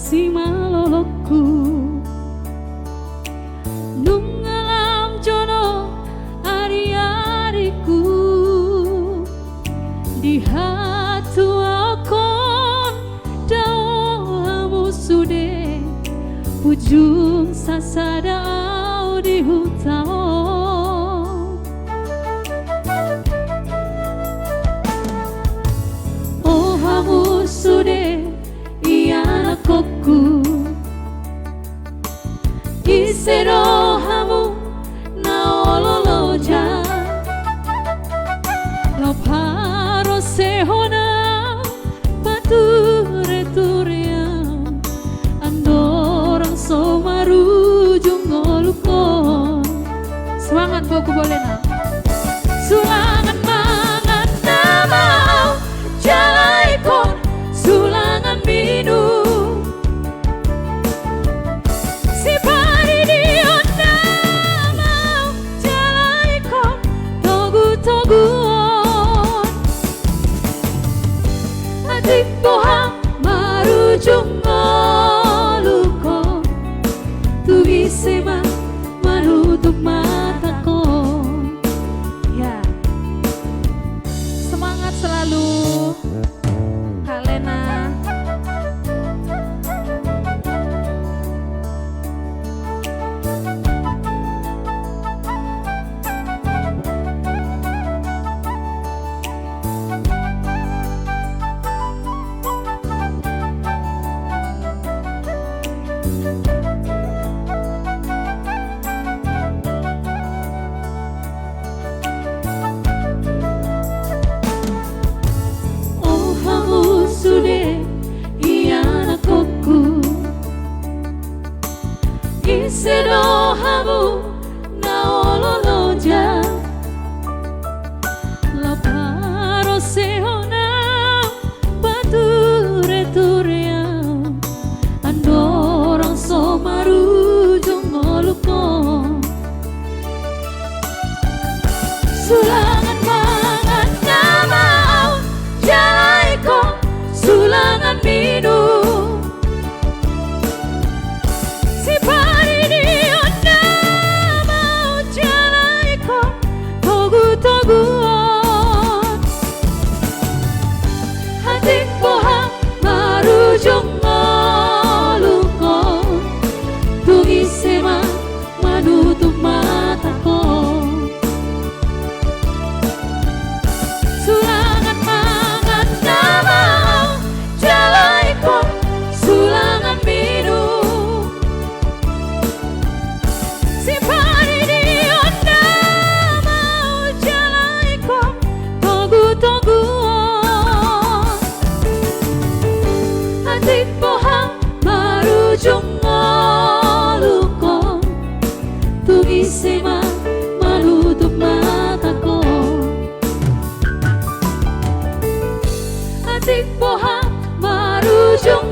si maloloku nungalam jono ari-ariku di hatu akon dawamu sude ujung sasadau di hutan oh hamu sude iana koku isero hamu na ololoja lo paro sehona pature turiam andorang somaru jungolukon semangat boku boleh nak sulangan mangan namau jalaikon sulangan minum si pari dion namau jalaikon togu-toguon adik bohang marujung ngolukon tugi sema menutup mataku ya semangat selalu Kak Lena. Oh hamu sude iana koku isero hamu na ololoja la paro sehona pature turiam andorang somaru jongolukon sulangan mangan namau jalaikon sulangan minum si pari dion namau jalaikon togu-toguon hati bohang marujung ngolukon tugi sema menutup mataku sulangan mangan namau jalaikon sulangan minum si pari dion namau jalaikon togu-toguon adik bohang marujung ngolukon tugi sema menutup mataku adik bohang marujung